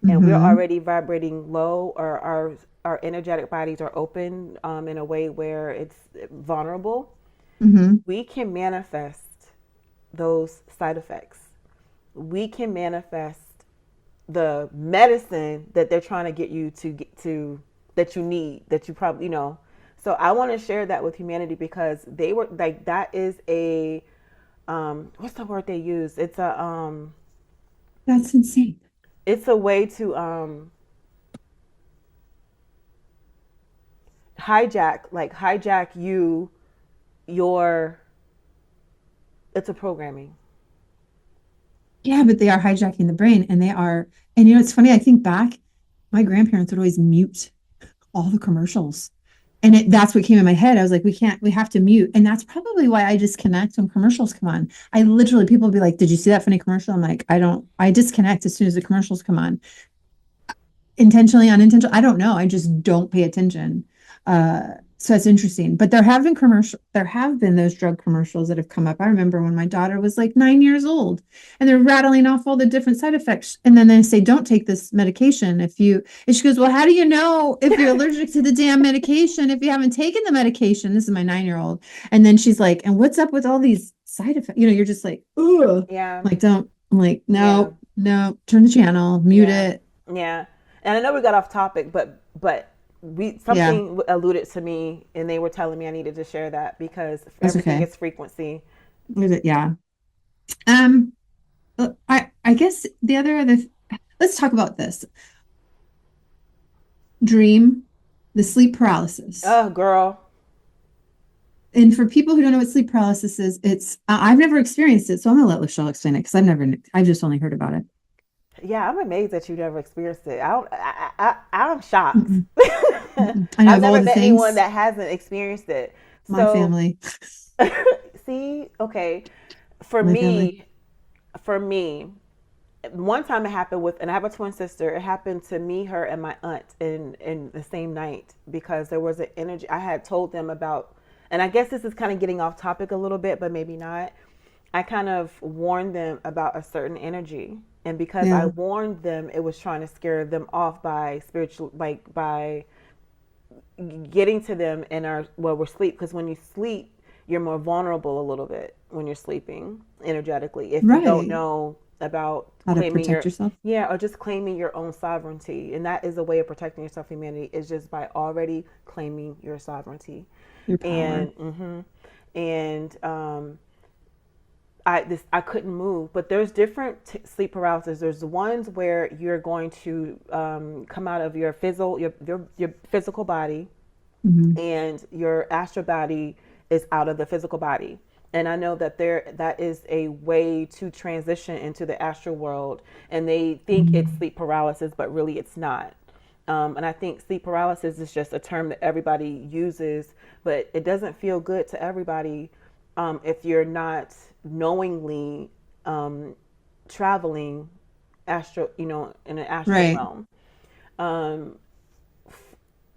and we're Hmm. already vibrating low, or our energetic bodies are open in a way where it's vulnerable, Hmm. we can manifest those side effects. We can manifest the medicine that they're trying to get you to get to, that you need, that you probably, so I want to share that with humanity because they were like, that is a what's the word they use, That's insane. it's a way to hijack you, your, it's a programming. Yeah, but they are hijacking the brain and and it's funny. I think back, my grandparents would always mute all the commercials. And that's what came in my head. I was like, we have to mute. And that's probably why I disconnect when commercials come on. I literally, people will be like, did you see that funny commercial? I'm like, I disconnect as soon as the commercials come on. Intentionally, unintentionally, I don't know. I just don't pay attention. So it's interesting. But there have been those drug commercials that have come up. I remember when my daughter was like 9 years old and they're rattling off all the different side effects. And then they say, don't take this medication and she goes, well, how do you know if you're allergic to the damn medication if you haven't taken the medication? This is my 9-year-old. And then she's like, and what's up with all these side effects? You're just like, ugh. Yeah. Like, don't, I'm like, Yeah. no, no, turn the channel, mute Yeah. it. Yeah. And I know we got off topic, but we Yeah, something alluded to me, and they were telling me I needed to share that because that's everything okay. is frequency. Yeah. Um, I guess let's talk about this dream, the sleep paralysis. Oh, girl. And for people who don't know what sleep paralysis is, I've never experienced it, so I'm gonna let LaChele explain it because I've just only heard about it. Yeah, I'm amazed that you never experienced it. I don't. I'm shocked. Mm-mm, mm-mm. I know I've of all never the met anyone things, that hasn't experienced it. my So, family, see, okay, for my family. me, for me, one time it happened with, and I have a twin sister. It happened to me, her, and my aunt in the same night because there was an energy. I had told them about, and I guess this is kind of getting off topic a little bit, but maybe not. I kind of warned them about a certain energy, and because I Yeah, warned them, it was trying to scare them off by spiritual, like by getting to them in our well, we're sleep. Because when you sleep, you're more vulnerable a little bit when you're sleeping energetically. If you don't right. know about How to claiming protect your yourself, yeah, or just claiming your own sovereignty, and that is a way of protecting yourself. Humanity is just by already claiming your sovereignty, your power. and and I couldn't move. But there's different sleep paralysis. There's the ones where you're going to come out of your physical body, Hmm. and your astral body is out of the physical body. And I know that that is a way to transition into the astral world, and they think it's Hmm. sleep paralysis, but really it's not. And I think sleep paralysis is just a term that everybody uses, but it doesn't feel good to everybody if you're not knowingly um, traveling astral, in an astral Right. realm. Um,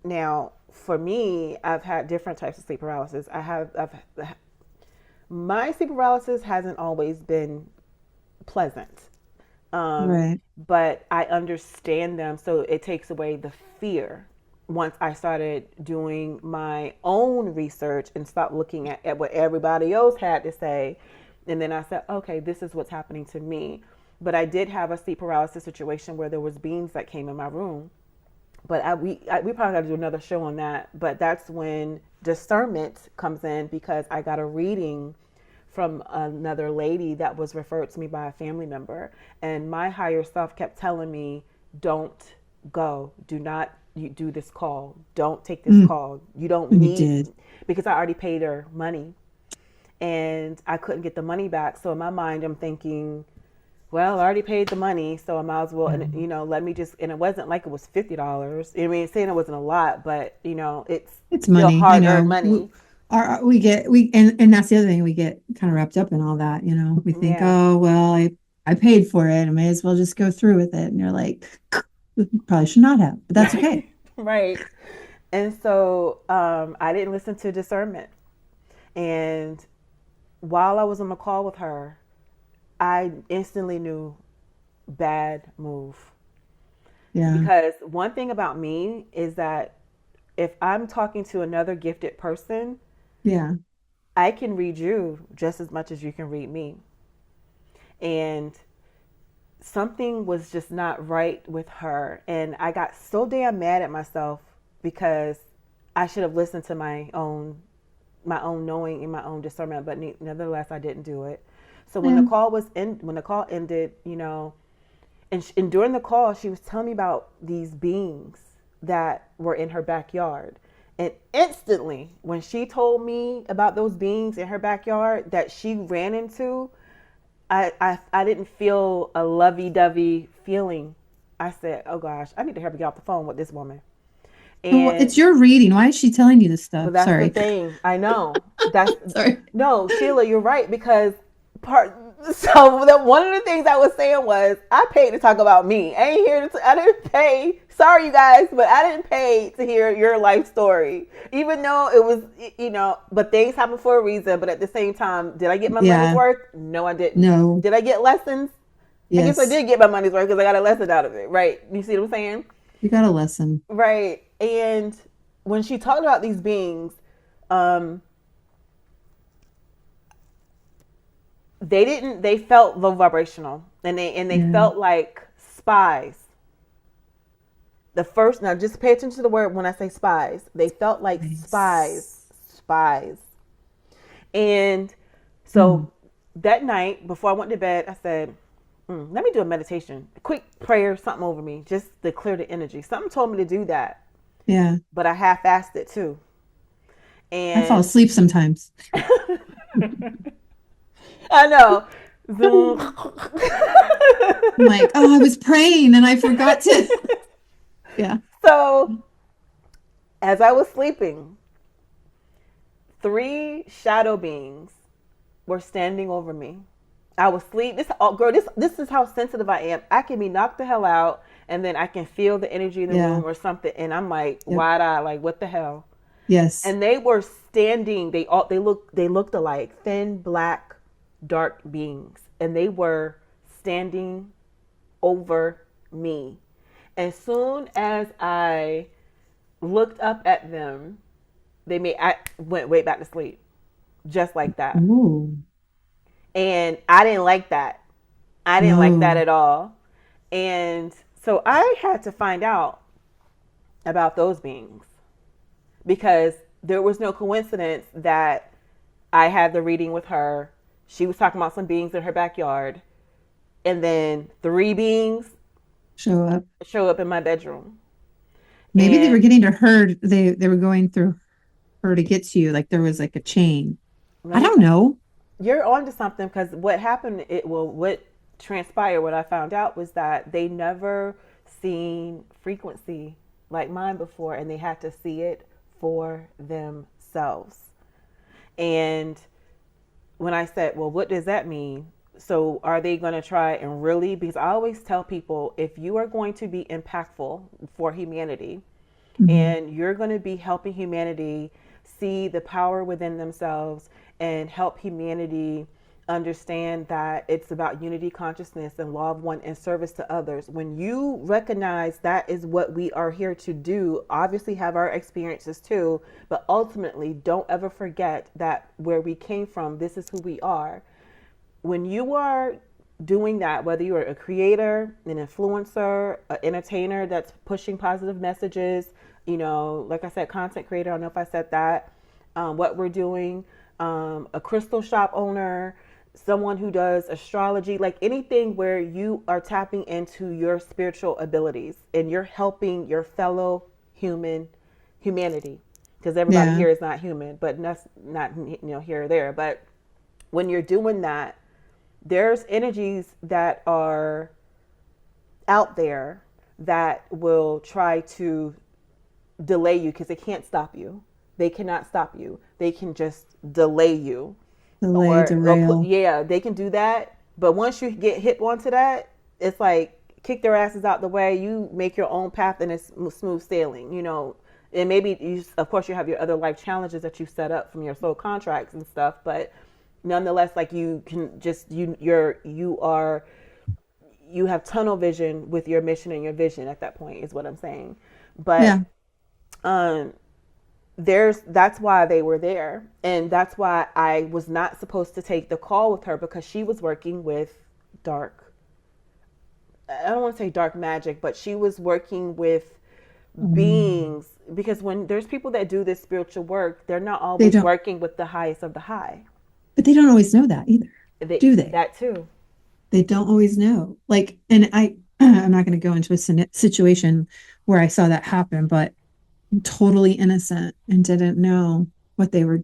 Now, for me, I've had different types of sleep paralysis. My sleep paralysis hasn't always been pleasant, um, Right. but I understand them, so it takes away the fear. Once I started doing my own research and stopped looking at what everybody else had to say, and then I said, okay, this is what's happening to me. But I did have a sleep paralysis situation where there was beings that came in my room, but we probably got to do another show on that. But that's when discernment comes in because I got a reading from another lady that was referred to me by a family member, and my higher self kept telling me, "Don't go. Do not you do this call. Don't take this Mm, call. You don't you need," did. because I already paid her money and I couldn't get the money back. So in my mind, I'm thinking, well, I already paid the money, so I might as well, and Yeah. let me just. And it wasn't like it was $50. I mean, saying it wasn't a lot, but it's It's still money. I hard earned know. money. We get we and that's the other thing we get kind of wrapped up in all that. We think, Yeah, oh well, I paid for it. I may as well just go through with it. And you're like, probably should not have, but that's okay. right. And so I didn't listen to discernment. And while I was on the call with her, I instantly knew bad move. Yeah, Because one thing about me is that if I'm talking to another gifted person, yeah, I can read you just as much as you can read me. And something was just not right with her. And I got so damn mad at myself because I should have listened to my own knowing and my own discernment, but nevertheless I didn't do it. So yeah. when the call ended, and during the call she was telling me about these beings that were in her backyard. And instantly, when she told me about those beings in her backyard that she ran into, I didn't feel a lovey-dovey feeling. I said, "Oh gosh, I need to help her get off the phone with this woman." Well, And it's your reading. Why is she telling you this but stuff? that's the Sorry. thing. I know. That's Sorry. no, Sheila, you're right because part. So one of the things I was saying was, I paid to talk about me. I ain't here to. I didn't pay. Sorry, you guys, but I didn't pay to hear your life story. Even though it was, but things happen for a reason. But at the same time, did I get my money's Yeah. worth? No, I didn't. No. Did I get lessons? I guess I Yes. did get my money's worth because I got a lesson out of it. Right? You see what I'm saying? You got a lesson. Right. And when she talked about these beings, um, they felt low vibrational, and they Yeah. felt like spies. The first, now just pay attention to the word when I say spies. They felt like Nice. spies. And Mm. so that night before I went to bed, I said, let me do a meditation, a quick prayer, something over me, just to clear the energy. Something told me to do that, Yeah. but I half-assed it too. I fall And asleep sometimes. I know. Zoom. I'm like, oh, I was praying and I forgot to. Yeah. So as I was sleeping, three shadow beings were standing over me. I was asleep. This is how sensitive I am. I can be knocked the hell out, and then I can feel the energy in the Yeah. room or something, and I'm like Yep. wide eyed, like what the hell? Yes. And they were standing. They looked alike, thin, black, dark beings, and they were standing over me. As soon as I looked up at them, I went way back to sleep, just like that. Ooh. And I didn't like that. I didn't like that No. at all. And so I had to find out about those beings, because there was no coincidence that I had the reading with her. She was talking about some beings in her backyard, and then three beings Show up. show up in my bedroom. Maybe they were And getting to her. They were going through her to get to you. Like there was like a chain. let I me don't tell know. you're on to something, because what happened, what transpired, what I found out was that they never seen frequency like mine before, and they had to see it for themselves. And when I said, well, what does that mean? So are they going to try and really, because I always tell people, if you are going to be impactful for humanity, Mhm. and you're going to be helping humanity see the power within themselves and help humanity understand that it's about unity consciousness and law of one and service to others. When you recognize that is what we are here to do, obviously have our experiences too, but ultimately don't ever forget that where we came from, this is who we are. When you are doing that, whether you're a creator, an influencer, an entertainer that's pushing positive messages, like I said, content creator, I don't know if I said that, what we're doing, a crystal shop owner, someone who does astrology, like anything where you are tapping into your spiritual abilities and you're helping your fellow humanity, because everybody Yeah. here is not human, but that's not here or there. But when you're doing that, there's energies that are out there that will try to delay you, because they can't stop you. They cannot stop you. They can just delay you, Delay, or put, derail. yeah, they can do that. But once you get hit onto that, it's like kick their asses out the way. You make your own path, and it's smooth sailing. And maybe of course, you have your other life challenges that you set up from your soul contracts and stuff, but nonetheless, like you can just you have tunnel vision with your mission and your vision at that point, is what I'm saying. Yeah. But um that's why they were there, and that's why I was not supposed to take the call with her, because she was working with dark, I don't want to say dark magic, but she was working with Mm. beings, because when there's people that do this spiritual work, they're not They always don't, working with the highest of the high. but they don't always know that either, do they? That too. They don't always know. Like, and I'm not going to go into a situation where I saw that happen, but totally innocent and what they were,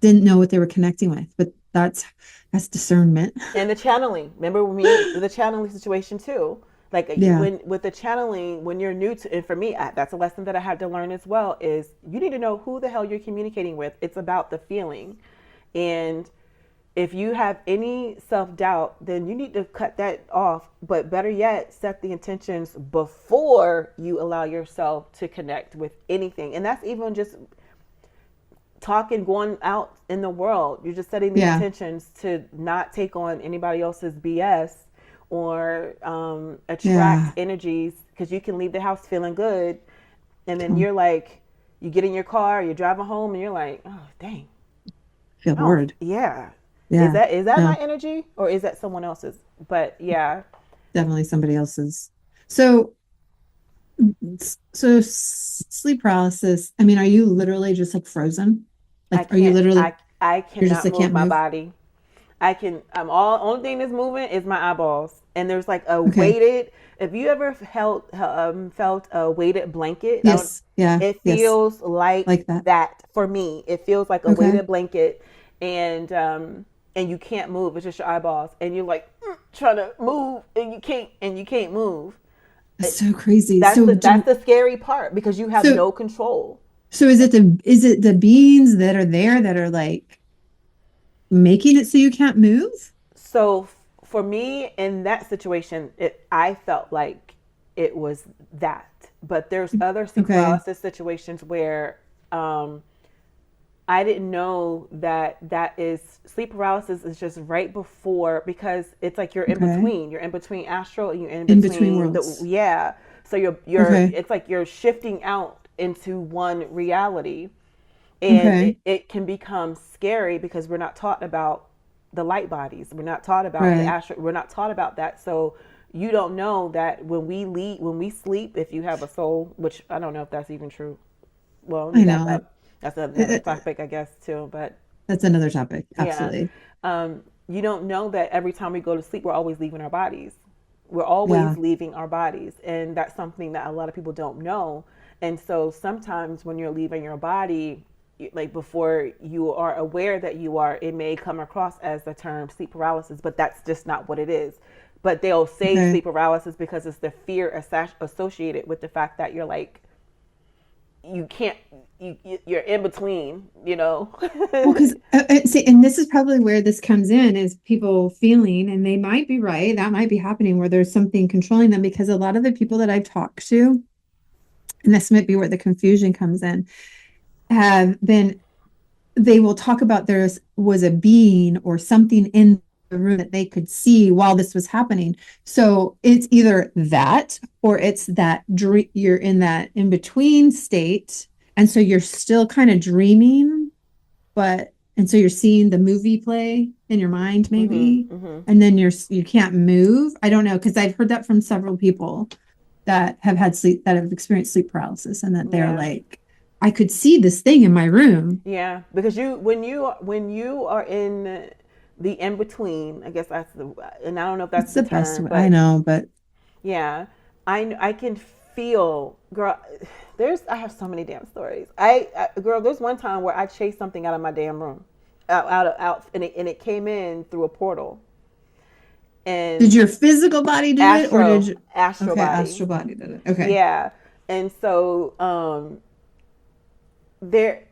didn't know what they were connecting with. But that's discernment. And the channeling, remember me, the channeling situation too. Like Yeah. when with the channeling, when you're new to, and for me, that's a lesson that I had to learn as well, is you need to know who the hell you're communicating with. It's about the feeling. And if you have any self-doubt, then you need to cut that off. But better yet, set the intentions before you allow yourself to connect with anything. And that's even just talking, going out in the world. You're just setting the Yeah. intentions to not take on anybody else's BS or attract Yeah. energies, because you can leave the house feeling good. And then Oh, you're like, you get in your car, you're driving home, and you're like, oh, dang. feel Oh, bored. yeah. Yeah. Is that my No, energy or is that someone else's? But yeah, definitely somebody else's. So, sleep paralysis. I mean, are you literally just like frozen? I Like, are you can't. literally, I you're just cannot like, move can't my move? body. I can. I'm all. Only thing that's moving is my eyeballs. And there's like a Okay. weighted. If you ever felt a weighted blanket, I don't. Yes. Yeah. It Yes. feels like Like that. that for me. It feels like a Okay. weighted blanket, and you can't move. It's just your eyeballs, and you're like trying to move, and you can't move. That's so crazy. That's the scary part because you have So, no control. so is it the beings that are there that are like making it so you can't move? So for me in that situation, I felt like it was that. But there's other sleep Okay. paralysis situations where I didn't know that is sleep paralysis is just right before, because it's like you're in Okay. between. You're in between astral and you're in In between between the worlds. yeah. So you're Okay. it's like you're shifting out into one reality, and Okay. it can become scary because we're not taught about the light bodies. We're not taught about the Right. astral. We're not taught about that. So you don't know that when we sleep, if you have a soul, which I don't know if that's even true. Well, I yeah, know. that's another topic, I guess, too. But That's another topic. yeah, Absolutely. you don't know that every time we go to sleep, we're always leaving our bodies. We're Yeah. always leaving our bodies, and that's something that a lot of people don't know. And so sometimes when you're leaving your body, like before you are aware that you are, it may come across as the term sleep paralysis, but that's just not what it is. But they'll say Okay. sleep paralysis because it's the fear associated with the fact that you're like, you can't, you're in between, you know. Well, because see, and this is probably where this comes in is people feeling, and they might be right, that might be happening where there's something controlling them because a lot of the people that I've talked to, and this might be where the confusion comes in, have been, they will talk about there was a being or something in the room that they could see while this was happening. So it's either that or it's that you're in that in between state. And so you're still kind of dreaming, but and so you're seeing the movie play in your mind Mhm. maybe, Mhm. and then you can't move. I don't know because I've heard that from several people that have had sleep that have experienced sleep paralysis and that they're Yeah. like, I could see this thing in my room. Yeah, because when you are in the in between, I guess that's the, and I don't know if that's It's the the best term, way. I but know, but yeah, I can feel, girl. I have so many damn stories. Girl, there's one time where I chased something out of my damn room, out, and it came in through a portal, did and your physical body do it or did you? astral Okay, body, astral body did it. Okay. yeah, and so there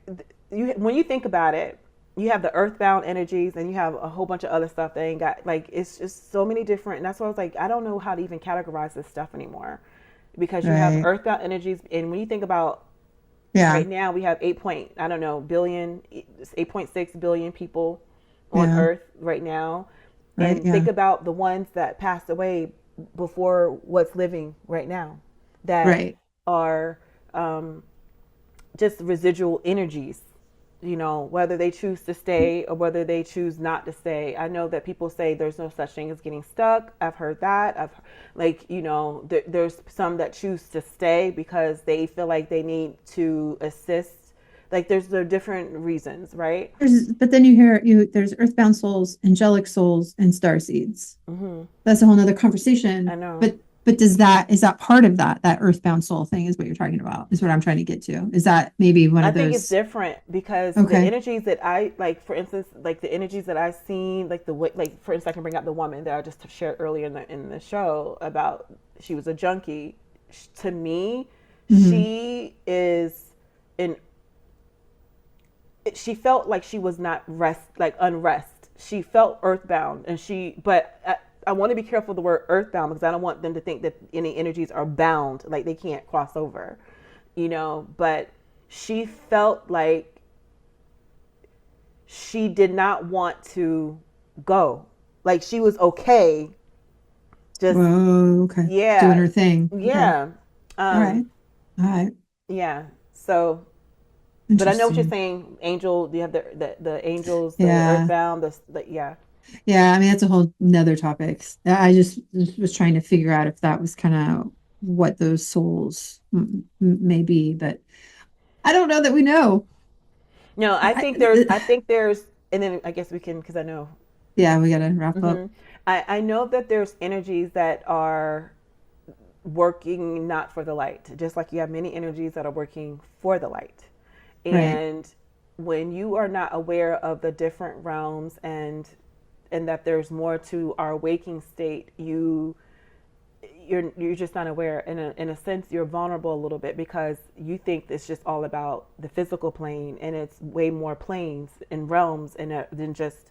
you when you think about it, you have the earthbound energies and you have a whole bunch of other stuff that ain't got, like, it's just so many different, and that's why I was like, I don't know how to even categorize this stuff anymore, because you have Right. earthbound energies, and when you think about Yeah. right now, we have 8 point, I don't know, billion, 8.6 billion people on Yeah. earth right now, Right. and think Yeah. about the ones that passed away before what's living right now, that Right. are just residual energies, whether they choose to stay or whether they choose not to stay. I know that people say there's no such thing as getting stuck. I've heard that. There's some that choose to stay because they feel like they need to assist. Like there are different reasons, right? But then you hear there's earthbound souls, angelic souls, and star seeds. Hmm. That's a whole nother I conversation. know. But is that part of that earthbound soul thing is what you're talking about, is what I'm trying to get to. Is that maybe one I of think it's those? different because the Okay. energies that I like, for instance, like the energies that I've seen, like the way, like for instance, I can bring up the woman that I just shared earlier in the show about, she was a junkie. To me, Hmm. she is in. She felt like she was not like unrest. she felt earthbound, and I want to be careful with the word earthbound because I don't want them to think that any energies are bound, like they can't cross over, but she felt like she did not want to go. Like she was okay. Just, Whoa, okay. Doing yeah. her thing. Okay. Yeah. All right. All right. Yeah. So, but I know what you're Interesting. saying. Angel, do you have the angels, the Yeah. earthbound, yeah. Yeah. I mean, that's a whole nother topic. I just was trying to figure out if that was kind of what those souls may be, but I don't know that we know. No, I, I think there's, and then I guess we can, because I know. yeah, we got to wrap up. hmm I know that there's energies that are working not for the light, just like you have many energies that are working for the light. Right. And when you are not aware of the different realms and that there's more to our waking state, you're just not aware. In a sense, you're vulnerable a little bit because you think it's just all about the physical plane, and it's way more planes and realms than just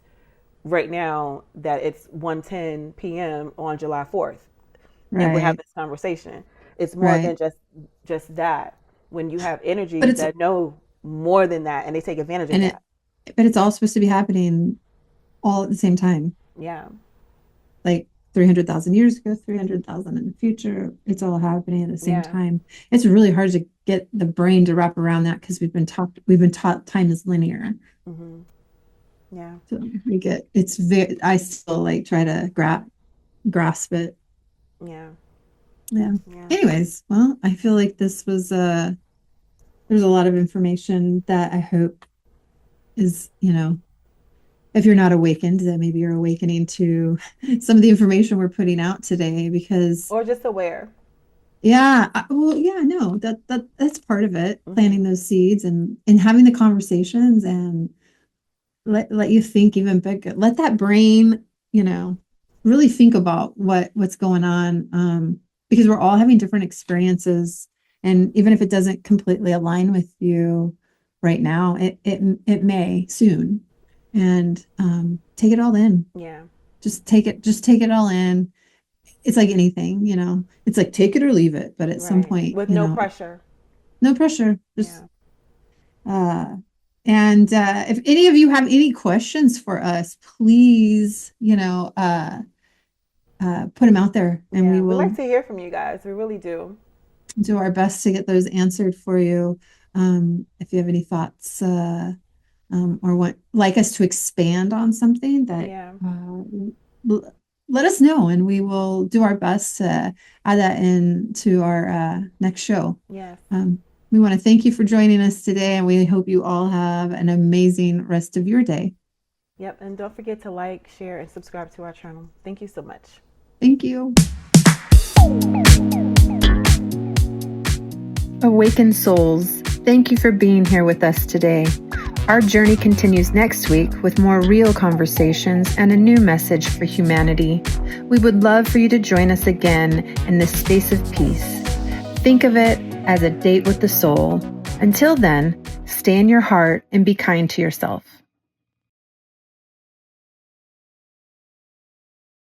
right now that it's 1:10 p.m. on July 4th and we're having Right. this conversation. It's more than Right. just that. When you have But energies it's, that know more than that and they take advantage of and it, that. but it's all supposed to be happening all at the same time. Yeah. Like 300,000 years ago, 300,000 in the future. It's all happening at the same Yeah. time. It's really hard to get the brain to wrap around that because we've been taught time is linear. hmm Yeah. So it's very, I still like try to grasp it. Yeah. Yeah. Yeah. Anyways, well, I feel like this was there's a lot of information that I hope is, if you're not awakened, that maybe you're awakening to some of the information we're putting out today because Or just aware. yeah, well, yeah, no, that's part of it, planting hmm those seeds and having the conversations and let you think even bigger. Let that brain, really think about what's going on. Because we're all having different experiences. And even if it doesn't completely align with you right now, it may soon. And take it all in. Yeah. Just take it all in. It's like anything, it's like take it or leave it. But at some Right. point, With no pressure. no pressure. Just Yeah. uh and if any of you have any questions for us, please, put them out there and we Yeah. We will like to hear from you guys. We really do. do our best to get those answered for you. If you have any thoughts or want like us to expand on something that Yeah. let us know and we will do our best to add that into our next show. Yes. We want to thank you for joining us today, and we hope you all have an amazing rest of your day. Yep. And don't forget to like, share, and subscribe to our channel. Thank you so much. Thank you. Awakened souls, thank you for being here with us today. Our journey continues next week with more real conversations and a new message for humanity. We would love for you to join us again in this space of peace. Think of it as a date with the soul. Until then, stay in your heart and be kind to yourself.